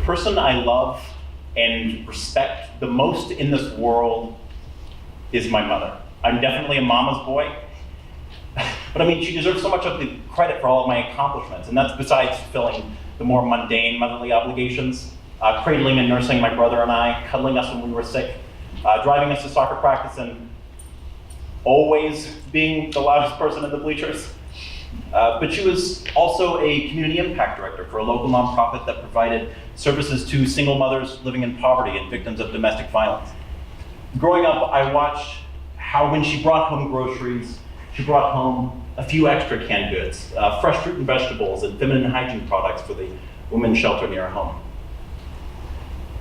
person I love and respect the most in this world is my mother. I'm definitely a mama's boy, but I mean, she deserves so much of the credit for all of my accomplishments, and that's besides fulfilling the more mundane motherly obligations, cradling and nursing my brother and I, cuddling us when we were sick, driving us to soccer practice, and always being the loudest person in the bleachers. But she was also a community impact director for a local nonprofit that provided services to single mothers living in poverty and victims of domestic violence. Growing up, I watched how when she brought home groceries, she brought home a few extra canned goods, fresh fruit and vegetables, and feminine hygiene products for the women's shelter near her home.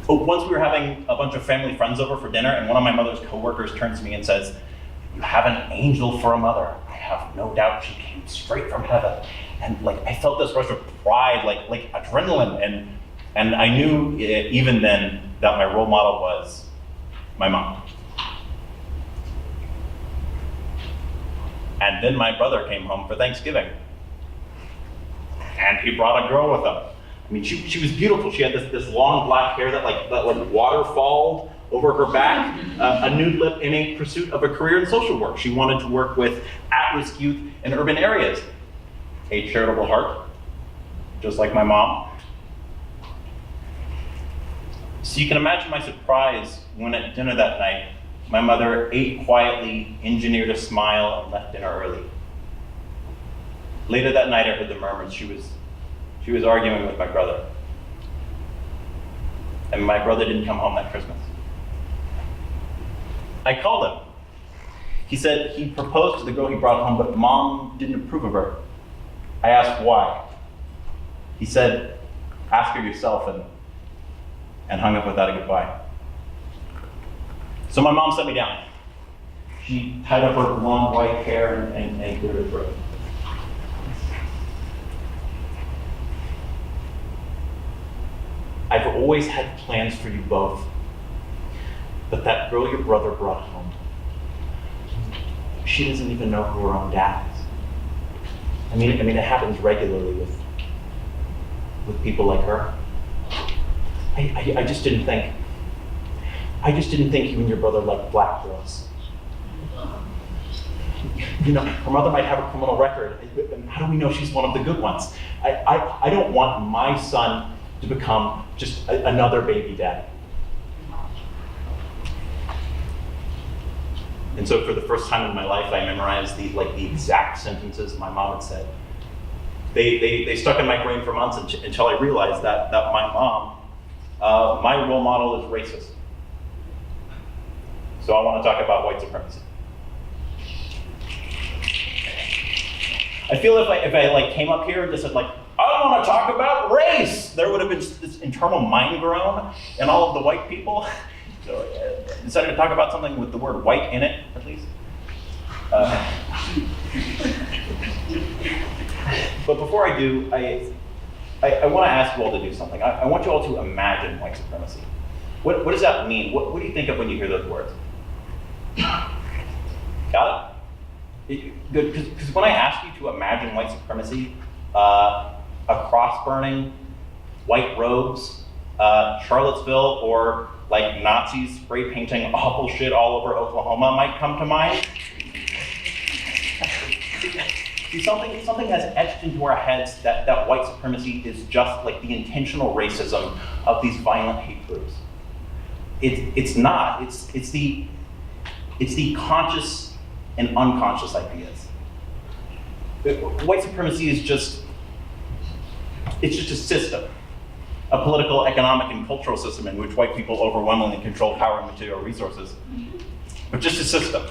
Once we were having a bunch of family friends over for dinner, and one of my mother's coworkers turns to me and says, "You have an angel for a mother. I have no doubt she came straight from heaven." And like, I felt this rush of pride, like adrenaline, and I knew even then that my role model was my mom. And then my brother came home for Thanksgiving, and he brought a girl with him. I mean, she was beautiful. She had this long black hair that waterfalled over her back, a nude lip in a pursuit of a career in social work. She wanted to work with at-risk youth in urban areas. A charitable heart, just like my mom. So you can imagine my surprise when at dinner that night, my mother ate quietly, engineered a smile, and left dinner early. Later that night, I heard the murmurs. She was arguing with my brother. And my brother didn't come home that Christmas. I called him. He said he proposed to the girl he brought home, but mom didn't approve of her. I asked why. He said, "Ask her yourself," and hung up without a goodbye. So my mom set me down. She tied up her long white hair and cleared her throat. "I've always had plans for you both, but that girl your brother brought home, she doesn't even know who her own dad is. I mean, it happens regularly with people like her. I just didn't think you and your brother liked black girls. You know, her mother might have a criminal record. How do we know she's one of the good ones? I don't want my son to become just another baby daddy." And so for the first time in my life, I memorized the exact sentences my mom had said. They stuck in my brain for months until I realized that my mom, my role model is racist. So I want to talk about white supremacy. I feel if I came up here and just said I don't want to talk about race, there would have been this internal mind groan in all of the white people. So I decided to talk about something with the word white in it, at least. But before I do, I want to ask you all to do something. I want you all to imagine white supremacy. What does that mean? What do you think of when you hear those words? Got it? Good, because when I ask you to imagine white supremacy, a cross burning, white robes, Charlottesville, or Nazis spray painting awful shit all over Oklahoma might come to mind. See, something has etched into our heads that white supremacy is just the intentional racism of these violent hate groups. It's not. It's the conscious and unconscious ideas. White supremacy is just a system, a political, economic, and cultural system in which white people overwhelmingly control power and material resources, but just a system.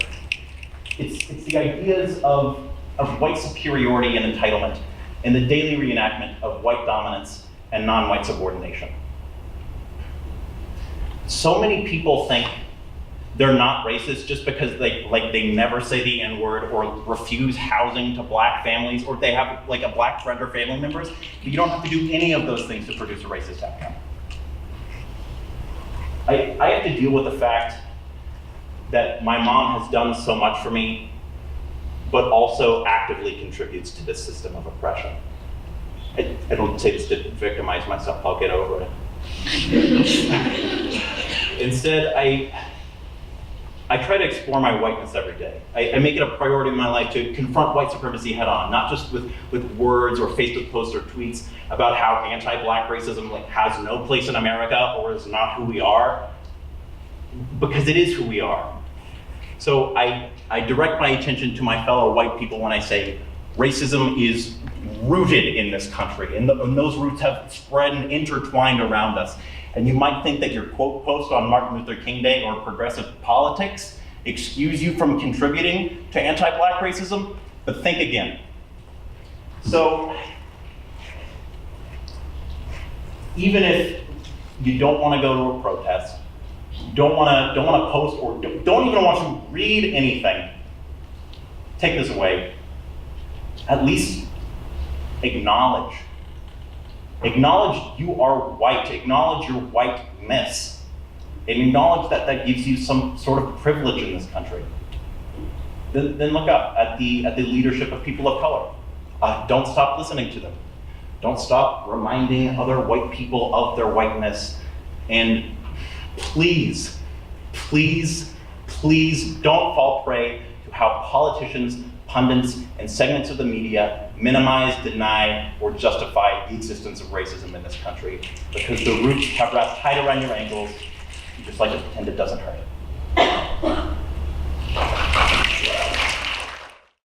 It's the ideas of white superiority and entitlement and the daily reenactment of white dominance and non-white subordination. So many people think they're not racist just because they never say the N-word or refuse housing to black families, or they have a black friend or family members. But you don't have to do any of those things to produce a racist outcome. I have to deal with the fact that my mom has done so much for me, but also actively contributes to this system of oppression. I don't say this to victimize myself, I'll get over it. Instead, I try to explore my whiteness every day. I make it a priority in my life to confront white supremacy head on, not just with words or Facebook posts or tweets about how anti-Black racism has no place in America or is not who we are, because it is who we are. So I direct my attention to my fellow white people when I say racism is rooted in this country, and those roots have spread and intertwined around us. And you might think that your quote post on Martin Luther King Day or progressive politics excuse you from contributing to anti-Black racism, but think again. So, even if you don't want to go to a protest, don't want to post, or don't even want to read anything, take this away. At least acknowledge. Acknowledge you are white. Acknowledge your whiteness. And acknowledge that gives you some sort of privilege in this country. Then look up at the leadership of people of color. Don't stop listening to them. Don't stop reminding other white people of their whiteness. And please, please, please don't fall prey to how politicians, pundits, and segments of the media minimize, deny, or justify the existence of racism in this country, because the roots have wrapped tight around your ankles. You just like to pretend it doesn't hurt.